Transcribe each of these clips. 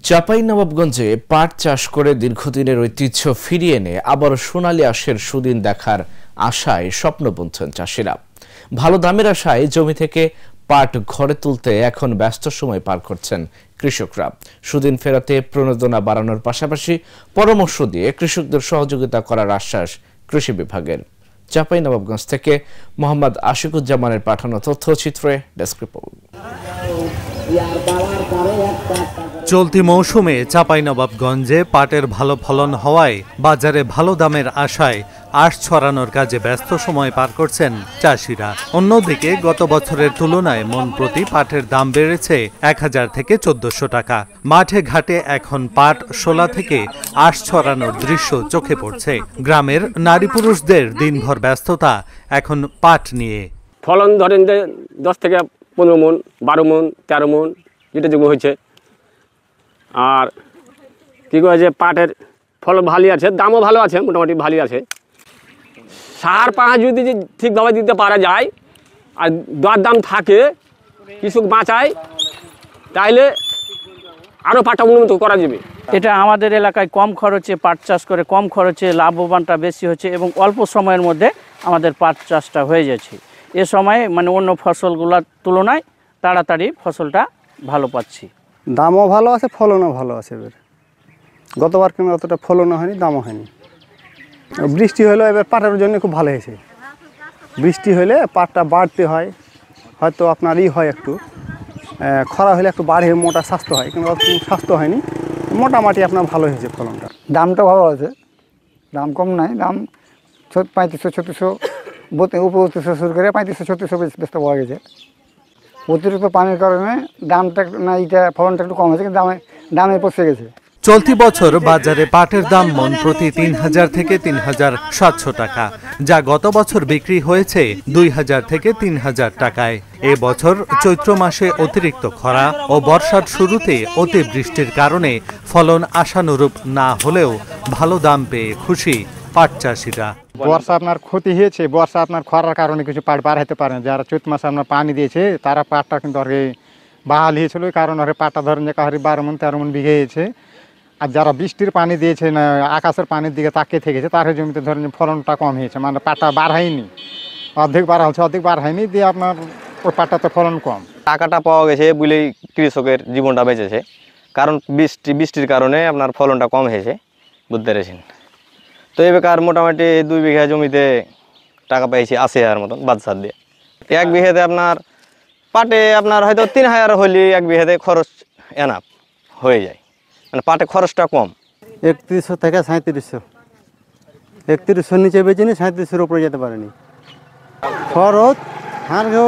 চাঁপাইনবাবগঞ্জে পাট চাষ করে দীর্ঘদিনের ঐতিহ্য ফিরিয়ে এনে আবার সোনালী আঁশের সুদিন দেখার আশায় স্বপ্ন বুনছেন চাষিরা। ভালো দামের আশায় জমি থেকে পাট ঘরে তুলতে এখন ব্যস্ত সময় পার করছেন কৃষকরা। সুদিন ফেরাতে প্রণোদনা বাড়ানোর পাশাপাশি পরামর্শ দিয়ে কৃষকদের সহযোগিতা করার আশ্বাস কৃষি বিভাগের। চাঁপাইনবাবগঞ্জ থেকে মোহাম্মদ আশিকুজ্জামানের পাঠানো তথ্যচিত্রে ডেস্ক রিপোর্ট। চলতি মৌসুমে চাঁপাইনবাবগঞ্জে পাটের ভালো ফলন হওয়ায় বাজারে ভালো দামের আশায় আঁশ ছড়ানোর কাজে ব্যস্ত সময় পার করছেন চাষিরা। অন্যদিকে গত বছরের তুলনায় মন প্রতি পাটের দাম বেড়েছে 1000 থেকে 1400 টাকা। মাঠে ঘাটে এখন পাট শোলা থেকে আঁশ ছড়ানোর দৃশ্য চোখে পড়ছে। গ্রামের নারী পুরুষদের দিনভর ব্যস্ততা এখন পাট নিয়ে। ফলন ধরেন 10 থেকে 15 মন, 12 মন, 13 মন যেটা যোগ্য হয়েছে। আর কী করেছে, পাটের ফলন ভালোই আছে, দামও ভালো আছে, মোটামুটি ভালোই আছে। সার পাঁচ যদি ঠিকভাবে দিতে পারা যায় আর দর দাম থাকে, কৃষক বাঁচায়, তাইলে আরও পাটটা উন্নত করা যাবে। এটা আমাদের এলাকায় কম খরচে পাট চাষ করে কম খরচে লাভবানটা বেশি হচ্ছে এবং অল্প সময়ের মধ্যে আমাদের পাট চাষটা হয়ে যাচ্ছে। এ সময়ে মানে অন্য ফসলগুলোর তুলনায় তাড়াতাড়ি ফসলটা ভালো পাচ্ছি। দামও ভালো আছে, ফলনও ভালো আছে। এবার গতবার কিন্তু অতটা ফলনও হয়নি, দামও হয়নি। বৃষ্টি হলো, এবার পাটের জন্য খুব ভালো হয়েছে। বৃষ্টি হলে পাটটা বাড়তে হয়, হয়তো আপনার হয় একটু খরা হলে একটু বাড়ে, মোটা স্বাস্থ্য হয়, কিন্তু স্বাস্থ্য হয়নি, মোটামুটি আপনার ভালো হয়েছে ফলনটা। দামটা ভালো আছে, দাম কম নাই, দাম 3500-3600 উপর শুরু করে 3500-3600 বেচতে পাওয়া গেছে। অতিরিক্ত পানির কারণে দামটা না, এইটা ফলনটা একটু কম হয়েছে, কিন্তু দামে পচে গেছে। চলতি বছর বাজারে পাটের দাম মন প্রতি 3000 থেকে 3700 টাকা, যা গত বছর বিক্রি হয়েছে 2000 থেকে 3000 টাকায়। এ বছর চৈত্র মাসে অতিরিক্ত খরা ও বর্ষার শুরুতে অতিবৃষ্টির কারণে ফলন আশানুরূপ না হলেও ভালো দাম পেয়ে খুশি পাট চাষিরা। বর্ষা আপনার ক্ষতি হয়েছে, বর্ষা আপনার খরার কারণে কিছু পাট বার হতে পারে। যারা চৈত্র মাসে আপনার পানি দিয়েছে তারা পাটটা কিন্তু আর বাহাল হয়েছিল, কারণ আর পাটটা ধরেন যে কাহারি 12 মন 13 মন বিঘে হয়েছে। আর যারা বৃষ্টির পানি দিয়েছে না, আকাশের পানির দিকে তাকিয়ে থেকেছে, তার জমিতে ধরেন ফলনটা কম হয়েছে, মানে পাটটা বার হয়নি, অর্ধেক বার হচ্ছে, অর্ধেক বার হয়নি, দিয়ে আপনার ওই পাটটাতে ফলন কম। টাকাটা পাওয়া গেছে বলেই কৃষকের জীবনটা বেঁচেছে, কারণ বৃষ্টির কারণে আপনার ফলনটা কম হয়েছে, বুঝতে পেরেছেন। তো এই বেকার মোটামুটি 2 বিঘা জমিতে টাকা পেয়েছি 80,000 মতন বাদশার দিয়ে। 1 বিঘাতে আপনার পাটে আপনার হয়তো 3000 হলে 1 বিঘাতে খরচ এনাফ হয়ে যায়, মানে পাটে খরচটা কম। 3100 থেকে 3700, 3100 নিচে বেচিনি, 3700 উপরে যেতে পারেনি। খরচ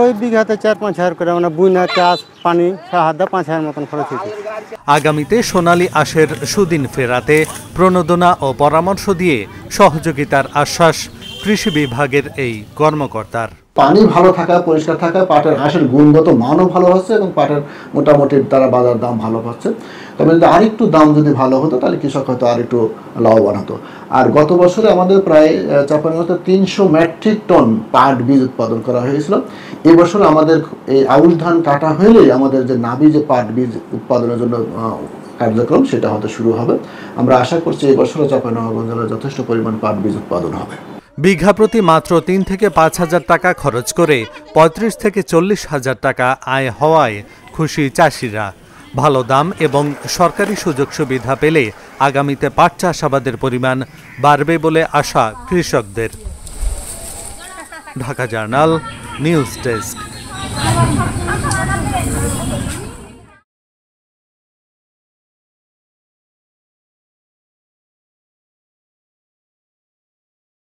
ওই বিঘাতে 4-5 হাজার করে, মানে বুনা চাষ পানি 5,000 মতন খরচ হয়েছে। আগামীতে সোনালী আঁশের সুদিন ফেরাতে প্রণোদনা ও পরামর্শ দিয়ে সহযোগিতার আশ্বাস কৃষি বিভাগের এই কর্মকর্তার। পানি ভালো থাকা, পরিষ্কার থাকা, পাটের আঁশের গুণগত মানও ভালো হচ্ছে এবং পাটের মোটামুটি তারা বাজার দাম ভালো পাচ্ছে। তবে যদি আরেকটু দাম যদি ভালো হতো তাহলে কৃষক হয়তো আরেকটু লাভবান হতো। আর গত বছরে আমাদের প্রায় চাঁপাইনবাবগঞ্জে 300 মেট্রিক টন পাট বীজ উৎপাদন করা হয়েছিল। এবছর আমাদের এই আউশ ধান কাটা হলেই আমাদের যে নাবি যে পাট বীজ উৎপাদনের জন্য কার্যক্রম সেটা হয়তো শুরু হবে। আমরা আশা করছি এই বছরও চাঁপাইনবাবগঞ্জ জেলায় যথেষ্ট পরিমাণ পাট বীজ উৎপাদন হবে। বিঘা প্রতি মাত্র 3 থেকে 5000 টাকা খরচ করে 35 থেকে 40,000 টাকা আয় হওয়ায় খুশি চাষিরা। ভালো দাম এবং সরকারি সুযোগ সুবিধা পেলে আগামীতে পাট চাষাবাদের পরিমাণ বাড়বে বলে আশা কৃষকদের। Dhaka journal news desk.